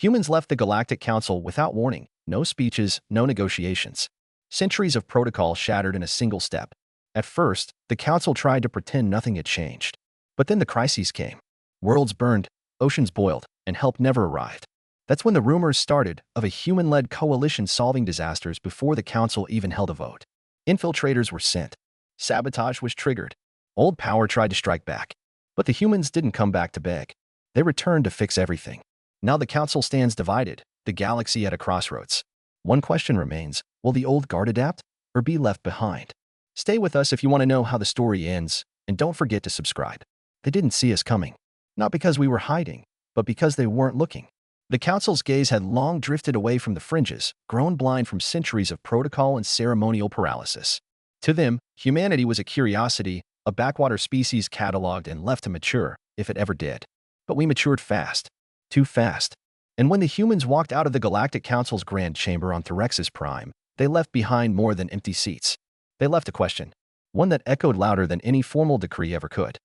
Humans left the Galactic Council without warning, no speeches, no negotiations. Centuries of protocol shattered in a single step. At first, the Council tried to pretend nothing had changed. But then the crises came. Worlds burned, oceans boiled, and help never arrived. That's when the rumors started of a human-led coalition solving disasters before the Council even held a vote. Infiltrators were sent. Sabotage was triggered. Old power tried to strike back. But the humans didn't come back to beg. They returned to fix everything. Now the Council stands divided, the galaxy at a crossroads. One question remains: will the old guard adapt or be left behind? Stay with us if you want to know how the story ends, and don't forget to subscribe. They didn't see us coming. Not because we were hiding, but because they weren't looking. The Council's gaze had long drifted away from the fringes, grown blind from centuries of protocol and ceremonial paralysis. To them, humanity was a curiosity, a backwater species cataloged and left to mature, if it ever did. But we matured fast. Too fast. And when the humans walked out of the Galactic Council's grand chamber on Thyrexis Prime, they left behind more than empty seats. They left a question, one that echoed louder than any formal decree ever could.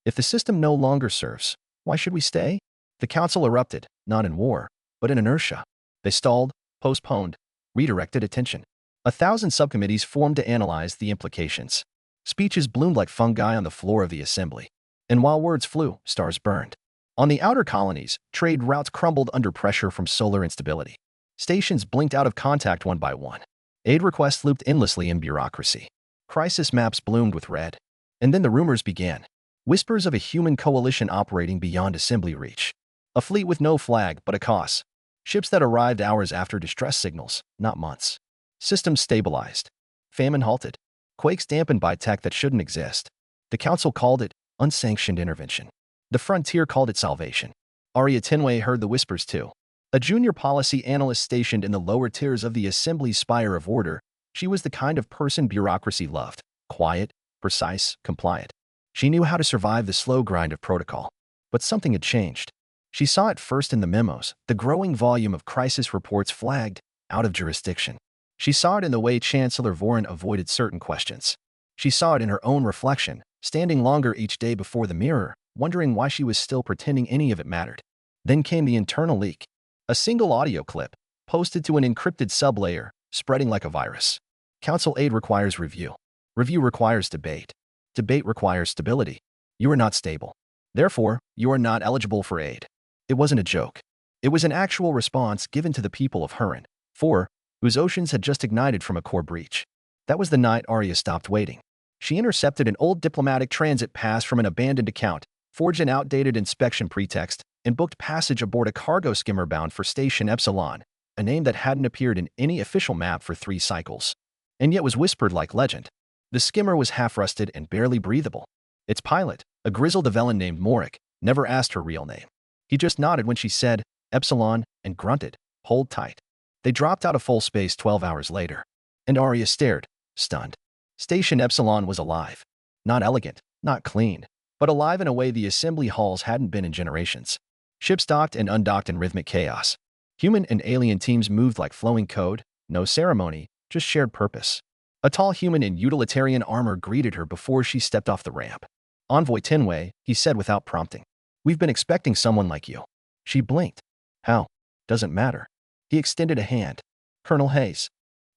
If the system no longer serves, why should we stay? The Council erupted, not in war, but in inertia. They stalled, postponed, redirected attention. 1,000 subcommittees formed to analyze the implications. Speeches bloomed like fungi on the floor of the assembly. And while words flew, stars burned. On the outer colonies, trade routes crumbled under pressure from solar instability. Stations blinked out of contact one by one. Aid requests looped endlessly in bureaucracy. Crisis maps bloomed with red. And then the rumors began. Whispers of a human coalition operating beyond assembly reach. A fleet with no flag but a cause. Ships that arrived hours after distress signals, not months. Systems stabilized. Famine halted. Quakes dampened by tech that shouldn't exist. The Council called it unsanctioned intervention. The frontier called it salvation. Aria Tenway heard the whispers too. A junior policy analyst stationed in the lower tiers of the Assembly's spire of order, she was the kind of person bureaucracy loved. Quiet, precise, compliant. She knew how to survive the slow grind of protocol. But something had changed. She saw it first in the memos, the growing volume of crisis reports flagged, out of jurisdiction. She saw it in the way Chancellor Voren avoided certain questions. She saw it in her own reflection, standing longer each day before the mirror, wondering why she was still pretending any of it mattered. Then came the internal leak. A single audio clip, posted to an encrypted sublayer, spreading like a virus. Council aid requires review. Review requires debate. Debate requires stability. You are not stable. Therefore, you are not eligible for aid. It wasn't a joke. It was an actual response given to the people of Huron, 4, whose oceans had just ignited from a core breach. That was the night Arya stopped waiting. She intercepted an old diplomatic transit pass from an abandoned account, forged an outdated inspection pretext, and booked passage aboard a cargo skimmer bound for Station Epsilon, a name that hadn't appeared in any official map for 3 cycles, and yet was whispered like legend. The skimmer was half-rusted and barely breathable. Its pilot, a grizzled Avellan named Morik, never asked her real name. He just nodded when she said, Epsilon, and grunted, hold tight. They dropped out of full space 12 hours later. And Arya stared, stunned. Station Epsilon was alive. Not elegant, not clean, but alive in a way the assembly halls hadn't been in generations. Ships docked and undocked in rhythmic chaos. Human and alien teams moved like flowing code, no ceremony, just shared purpose. A tall human in utilitarian armor greeted her before she stepped off the ramp. Envoy Tenway, he said without prompting. We've been expecting someone like you. She blinked. How? Doesn't matter. He extended a hand. Colonel Hayes.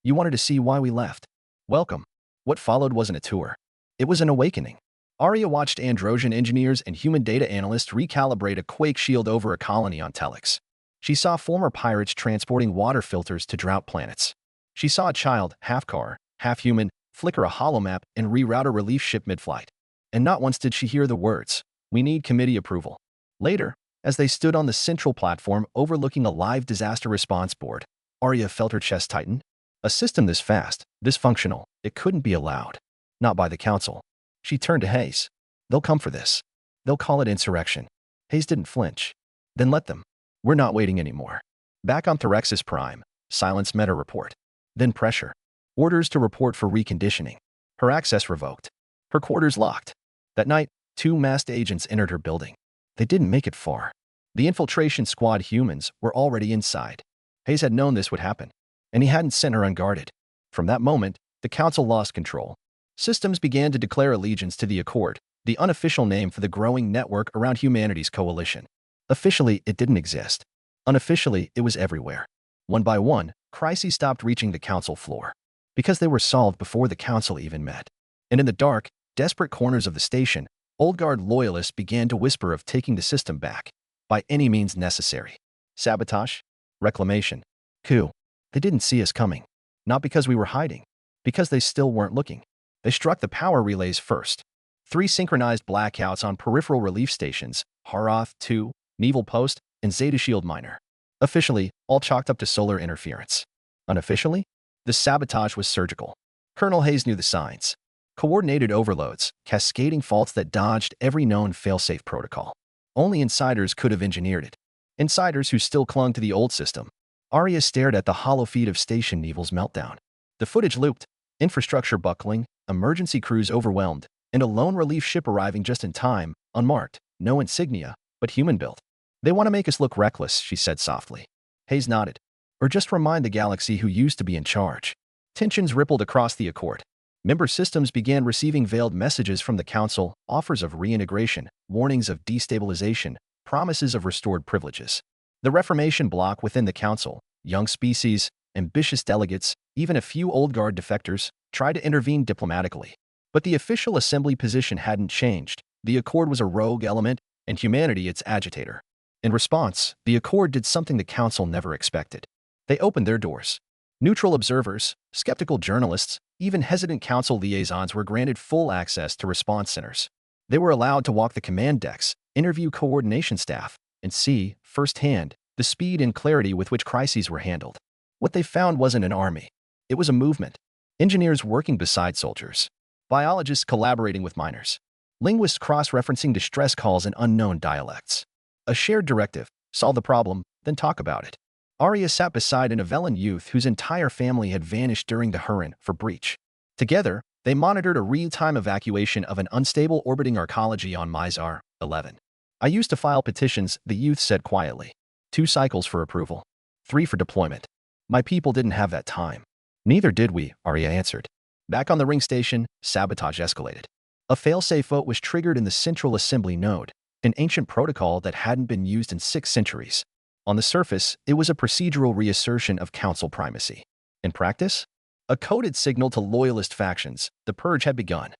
You wanted to see why we left. Welcome. What followed wasn't a tour. It was an awakening. Arya watched Androsian engineers and human data analysts recalibrate a quake shield over a colony on Telex. She saw former pirates transporting water filters to drought planets. She saw a child, half car, half human, flicker a holomap and reroute a relief ship mid-flight. And not once did she hear the words, "We need committee approval." Later, as they stood on the central platform overlooking a live disaster response board, Arya felt her chest tighten. A system this fast, this functional, it couldn't be allowed. Not by the Council. She turned to Hayes. They'll come for this. They'll call it insurrection. Hayes didn't flinch. Then let them. We're not waiting anymore. Back on Thyrexis Prime, silence met her report. Then pressure. Orders to report for reconditioning. Her access revoked. Her quarters locked. That night, 2 masked agents entered her building. They didn't make it far. The infiltration squad humans were already inside. Hayes had known this would happen, and he hadn't sent her unguarded. From that moment, the Council lost control. Systems began to declare allegiance to the Accord, the unofficial name for the growing network around humanity's coalition. Officially, it didn't exist. Unofficially, it was everywhere. One by one, crises stopped reaching the council floor, because they were solved before the council even met. And in the dark, desperate corners of the station, Old Guard loyalists began to whisper of taking the system back, by any means necessary. Sabotage? Reclamation? Coup? They didn't see us coming. Not because we were hiding, because they still weren't looking. They struck the power relays first. 3 synchronized blackouts on peripheral relief stations, Harath 2, Neville Post, and Zeta Shield Minor. Officially, all chalked up to solar interference. Unofficially, the sabotage was surgical. Colonel Hayes knew the signs. Coordinated overloads, cascading faults that dodged every known failsafe protocol. Only insiders could have engineered it. Insiders who still clung to the old system. Arya stared at the hollow feed of Station Neville's meltdown. The footage looped, infrastructure buckling, emergency crews overwhelmed, and a lone relief ship arriving just in time, unmarked, no insignia, but human-built. They want to make us look reckless, she said softly. Hayes nodded. Or just remind the galaxy who used to be in charge. Tensions rippled across the Accord. Member systems began receiving veiled messages from the Council, offers of reintegration, warnings of destabilization, promises of restored privileges. The Reformation bloc within the Council, young species, ambitious delegates, even a few Old Guard defectors, tried to intervene diplomatically. But the official assembly position hadn't changed. The Accord was a rogue element, and humanity its agitator. In response, the Accord did something the Council never expected. They opened their doors. Neutral observers, skeptical journalists, even hesitant Council liaisons were granted full access to response centers. They were allowed to walk the command decks, interview coordination staff, and see, firsthand, the speed and clarity with which crises were handled. What they found wasn't an army. It was a movement. Engineers working beside soldiers. Biologists collaborating with miners. Linguists cross-referencing distress calls in unknown dialects. A shared directive: solve the problem, then talk about it. Arya sat beside an Avellan youth whose entire family had vanished during the Huron for breach. Together, they monitored a real-time evacuation of an unstable orbiting arcology on Mizar 11. I used to file petitions, the youth said quietly. 2 cycles for approval. 3 for deployment. My people didn't have that time. Neither did we, Arya answered. Back on the ring station, sabotage escalated. A failsafe vote was triggered in the Central Assembly node, an ancient protocol that hadn't been used in 6 centuries. On the surface, it was a procedural reassertion of council primacy. In practice, a coded signal to loyalist factions, the purge had begun.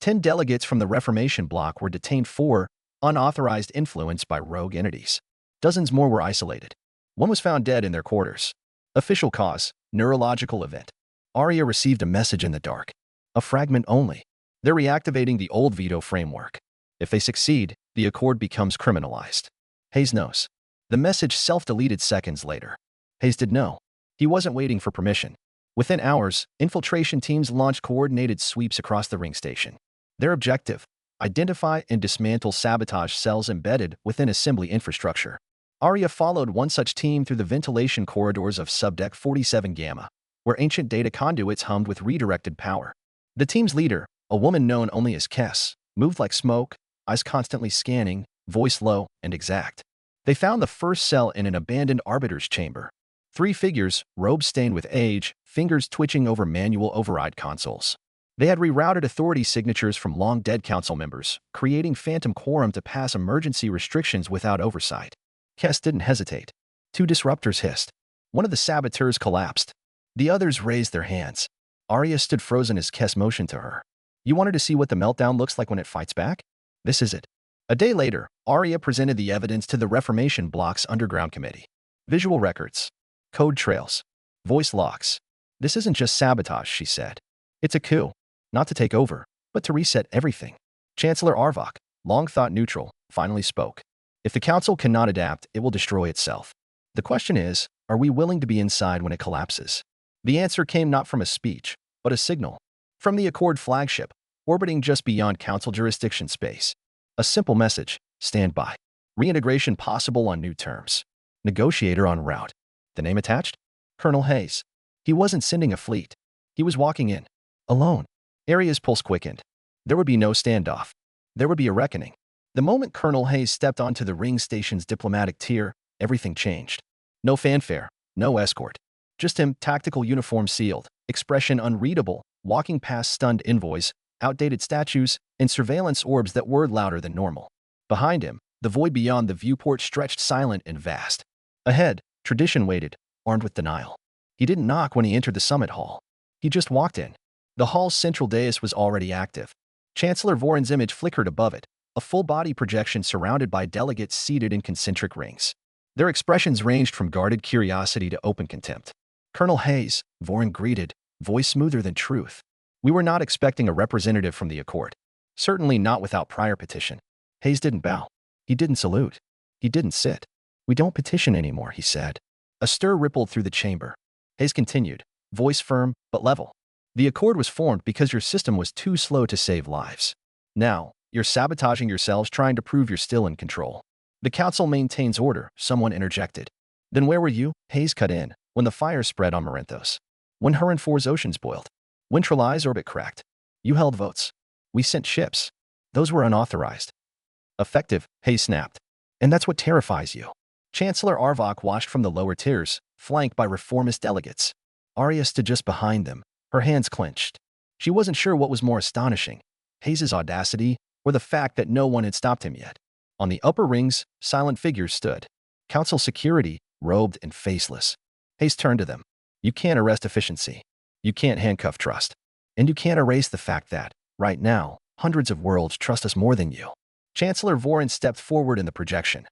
10 delegates from the Reformation bloc were detained for unauthorized influence by rogue entities. Dozens more were isolated. One was found dead in their quarters. Official cause: neurological event. Arya received a message in the dark. A fragment only. They're reactivating the old veto framework. If they succeed, the Accord becomes criminalized. Hayes knows. The message self-deleted seconds later. Hayes did know. He wasn't waiting for permission. Within hours, infiltration teams launched coordinated sweeps across the ring station. Their objective: identify and dismantle sabotage cells embedded within assembly infrastructure. Arya followed one such team through the ventilation corridors of Subdeck 47 Gamma, where ancient data conduits hummed with redirected power. The team's leader, a woman known only as Kess, moved like smoke, eyes constantly scanning, voice low and exact. They found the first cell in an abandoned arbiter's chamber. 3 figures, robes stained with age, fingers twitching over manual override consoles. They had rerouted authority signatures from long-dead council members, creating phantom quorum to pass emergency restrictions without oversight. Kess didn't hesitate. 2 disruptors hissed. One of the saboteurs collapsed. The others raised their hands. Arya stood frozen as Kess motioned to her. You wanted to see what the meltdown looks like when it fights back? This is it. A day later, Arya presented the evidence to the Reformation bloc's underground committee. Visual records. Code trails. Voice logs. This isn't just sabotage, she said. It's a coup. Not to take over, but to reset everything. Chancellor Arvok, long thought neutral, finally spoke. If the Council cannot adapt, it will destroy itself. The question is, are we willing to be inside when it collapses? The answer came not from a speech, but a signal. From the Accord flagship, orbiting just beyond Council jurisdiction space. A simple message: stand by. Reintegration possible on new terms. Negotiator en route. The name attached? Colonel Hayes. He wasn't sending a fleet. He was walking in. Alone. Arya's pulse quickened. There would be no standoff. There would be a reckoning. The moment Colonel Hayes stepped onto the ring station's diplomatic tier, everything changed. No fanfare, no escort. Just him, tactical uniform sealed, expression unreadable, walking past stunned envoys, outdated statues, and surveillance orbs that whirred louder than normal. Behind him, the void beyond the viewport stretched silent and vast. Ahead, Tradition waited, armed with denial. He didn't knock when he entered the summit hall. He just walked in. The hall's central dais was already active. Chancellor Voron's image flickered above it, a full-body projection surrounded by delegates seated in concentric rings. Their expressions ranged from guarded curiosity to open contempt. Colonel Hayes, Voron greeted, voice smoother than truth. We were not expecting a representative from the Accord. Certainly not without prior petition. Hayes didn't bow. He didn't salute. He didn't sit. We don't petition anymore, he said. A stir rippled through the chamber. Hayes continued, voice firm but level. The Accord was formed because your system was too slow to save lives. Now, you're sabotaging yourselves trying to prove you're still in control. The Council maintains order, someone interjected. Then where were you? Hayes cut in, when the fire spread on Marinthos. When Huron 4's oceans boiled. When Trelai's orbit cracked. You held votes. We sent ships. Those were unauthorized. Effective, Hayes snapped. And that's what terrifies you. Chancellor Arvok watched from the lower tiers, flanked by reformist delegates. Arya stood just behind them, her hands clenched. She wasn't sure what was more astonishing, Hayes's audacity or the fact that no one had stopped him yet. On the upper rings, silent figures stood. Council security, robed and faceless. Hayes turned to them. You can't arrest efficiency. You can't handcuff trust. And you can't erase the fact that, right now, hundreds of worlds trust us more than you. Chancellor Voron stepped forward in the projection,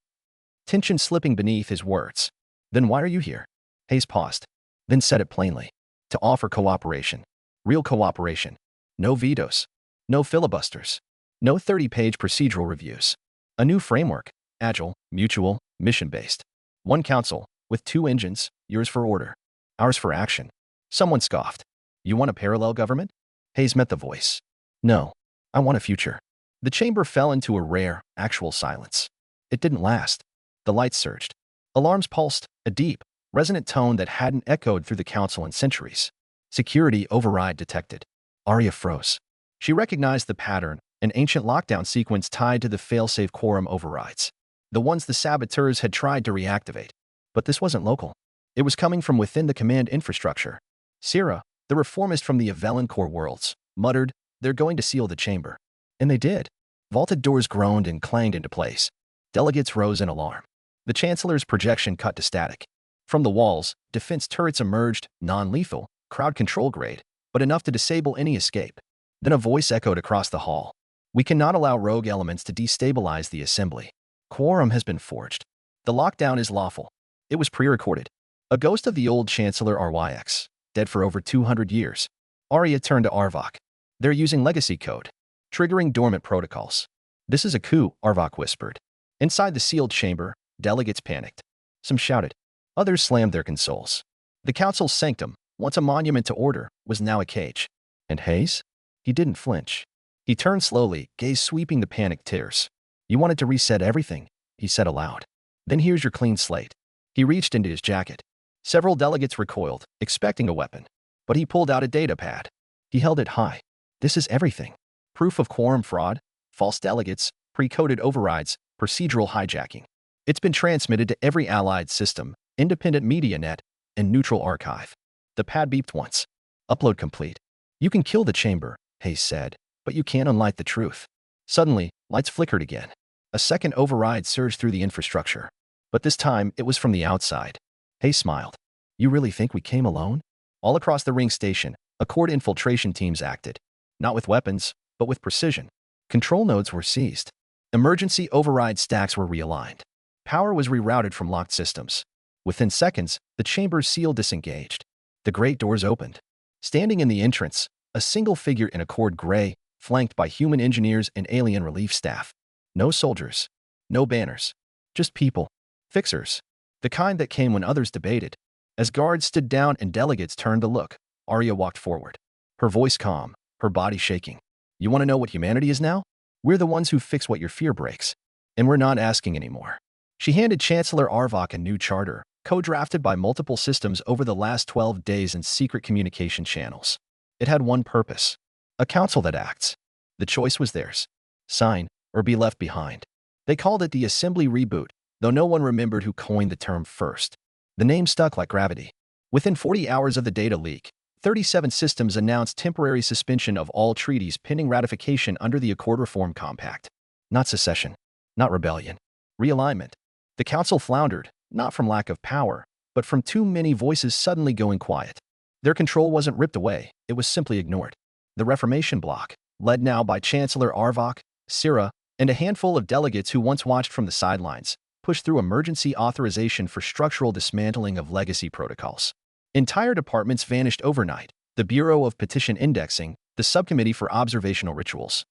tension slipping beneath his words. Then why are you here? Hayes paused, then said it plainly. To offer cooperation. Real cooperation. No vetoes. No filibusters. No 30-page procedural reviews. A new framework. Agile, mutual, mission-based. One council, with two engines, yours for order. Ours for action. Someone scoffed. You want a parallel government? Hayes met the voice. No. I want a future. The chamber fell into a rare, actual silence. It didn't last. The lights surged. Alarms pulsed, a deep, resonant tone that hadn't echoed through the council in centuries. Security override detected. Arya froze. She recognized the pattern, an ancient lockdown sequence tied to the failsafe quorum overrides. The ones the saboteurs had tried to reactivate. But this wasn't local. It was coming from within the command infrastructure. Syrah, the reformist from the Avellan core worlds, muttered, they're going to seal the chamber. And they did. Vaulted doors groaned and clanged into place. Delegates rose in alarm. The Chancellor's projection cut to static. From the walls, defense turrets emerged, non-lethal, crowd control grade, but enough to disable any escape. Then a voice echoed across the hall. We cannot allow rogue elements to destabilize the assembly. Quorum has been forged. The lockdown is lawful. It was pre-recorded. A ghost of the old Chancellor RYX, dead for over 200 years. Arya turned to Arvok. They're using legacy code, triggering dormant protocols. This is a coup, Arvok whispered. Inside the sealed chamber, delegates panicked. Some shouted. Others slammed their consoles. The council's sanctum, once a monument to order, was now a cage. And Hayes? He didn't flinch. He turned slowly, gaze sweeping the panicked tiers. You wanted to reset everything, he said aloud. Then here's your clean slate. He reached into his jacket. Several delegates recoiled, expecting a weapon. But he pulled out a data pad. He held it high. This is everything. Proof of quorum fraud, false delegates, pre-coded overrides, procedural hijacking. It's been transmitted to every allied system, independent media net, and neutral archive. The pad beeped once. Upload complete. You can kill the chamber, Hayes said, but you can't unlight the truth. Suddenly, lights flickered again. A second override surged through the infrastructure. But this time, it was from the outside. Hayes smiled. You really think we came alone? All across the ring station, Accord infiltration teams acted. Not with weapons, but with precision. Control nodes were seized. Emergency override stacks were realigned. Power was rerouted from locked systems. Within seconds, the chamber's seal disengaged. The great doors opened. Standing in the entrance, a single figure in Accord gray, flanked by human engineers and alien relief staff. No soldiers. No banners. Just people. Fixers. The kind that came when others debated. As guards stood down and delegates turned to look, Arya walked forward. Her voice calm, her body shaking. You want to know what humanity is now? We're the ones who fix what your fear breaks. And we're not asking anymore. She handed Chancellor Arvok a new charter, co-drafted by multiple systems over the last 12 days in secret communication channels. It had one purpose. A council that acts. The choice was theirs. Sign, or be left behind. They called it the Assembly Reboot, though no one remembered who coined the term first. The name stuck like gravity. Within 40 hours of the data leak, 37 systems announced temporary suspension of all treaties pending ratification under the Accord Reform Compact. Not secession. Not rebellion. Realignment. The council floundered, not from lack of power, but from too many voices suddenly going quiet. Their control wasn't ripped away, it was simply ignored. The Reformation bloc, led now by Chancellor Arvok, Sira, and a handful of delegates who once watched from the sidelines, pushed through emergency authorization for structural dismantling of legacy protocols. Entire departments vanished overnight: the Bureau of Petition Indexing, the Subcommittee for Observational Rituals,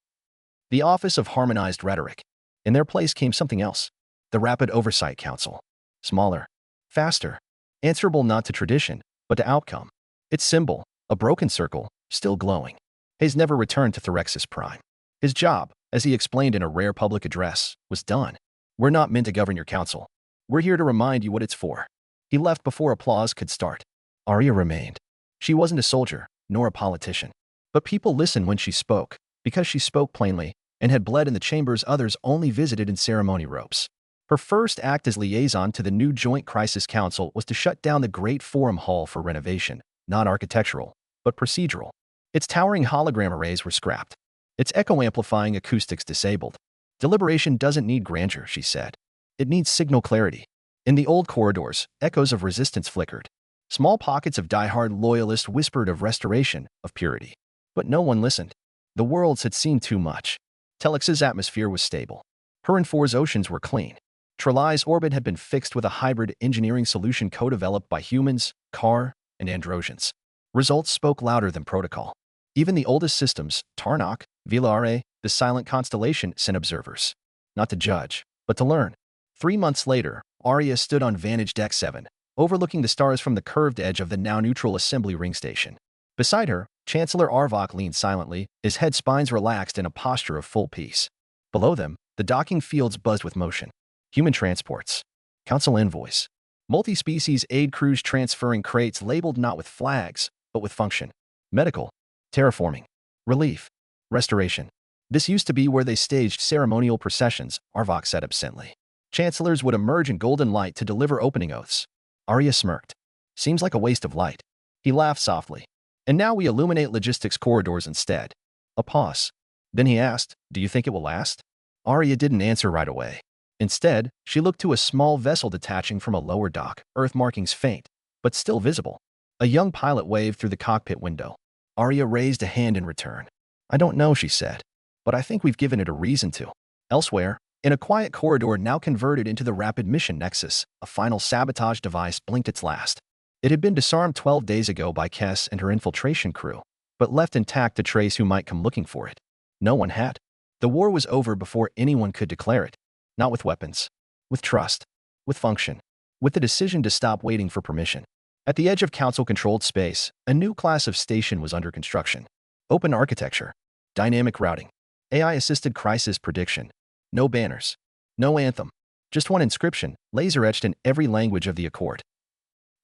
the Office of Harmonized Rhetoric. In their place came something else: the Rapid Oversight Council. Smaller, faster, answerable not to tradition, but to outcome. Its symbol, a broken circle, still glowing. Hayes never returned to Thyrexis Prime. His job, as he explained in a rare public address, was done. "We're not meant to govern your council. We're here to remind you what it's for." He left before applause could start. Arya remained. She wasn't a soldier, nor a politician. But people listened when she spoke, because she spoke plainly, and had bled in the chambers others only visited in ceremony robes. Her first act as liaison to the new Joint Crisis Council was to shut down the Great Forum Hall for renovation, not architectural, but procedural. Its towering hologram arrays were scrapped. Its echo-amplifying acoustics disabled. "Deliberation doesn't need grandeur," she said. "It needs signal clarity." In the old corridors, echoes of resistance flickered. Small pockets of die-hard loyalists whispered of restoration, of purity. But no one listened. The worlds had seen too much. Telex's atmosphere was stable. Huron 4's oceans were clean. Trelai's orbit had been fixed with a hybrid engineering solution co-developed by humans, Kar, and Androsians. Results spoke louder than protocol. Even the oldest systems, Tarnak, Vilare, the Silent Constellation, sent observers. Not to judge, but to learn. 3 months later, Arya stood on Vantage Deck 7, overlooking the stars from the curved edge of the now-neutral assembly ring station. Beside her, Chancellor Arvok leaned silently, his head spines relaxed in a posture of full peace. Below them, the docking fields buzzed with motion. Human transports. Council envoys. Multi-species aid crews transferring crates labeled not with flags, but with function. Medical. Terraforming. Relief. Restoration. "This used to be where they staged ceremonial processions," Arvok said absently. "Chancellors would emerge in golden light to deliver opening oaths." Arya smirked. "Seems like a waste of light." He laughed softly. "And now we illuminate logistics corridors instead." A pause. Then he asked, "Do you think it will last?" Arya didn't answer right away. Instead, she looked to a small vessel detaching from a lower dock, earth markings faint, but still visible. A young pilot waved through the cockpit window. Arya raised a hand in return. "I don't know," she said, "but I think we've given it a reason to." Elsewhere, in a quiet corridor now converted into the Rapid Mission Nexus, a final sabotage device blinked its last. It had been disarmed 12 days ago by Kess and her infiltration crew, but left intact to trace who might come looking for it. No one had. The war was over before anyone could declare it. Not with weapons. With trust. With function. With the decision to stop waiting for permission. At the edge of council-controlled space, a new class of station was under construction. Open architecture. Dynamic routing. AI-assisted crisis prediction. No banners. No anthem. Just one inscription, laser-etched in every language of the Accord.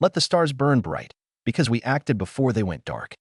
"Let the stars burn bright, because we acted before they went dark."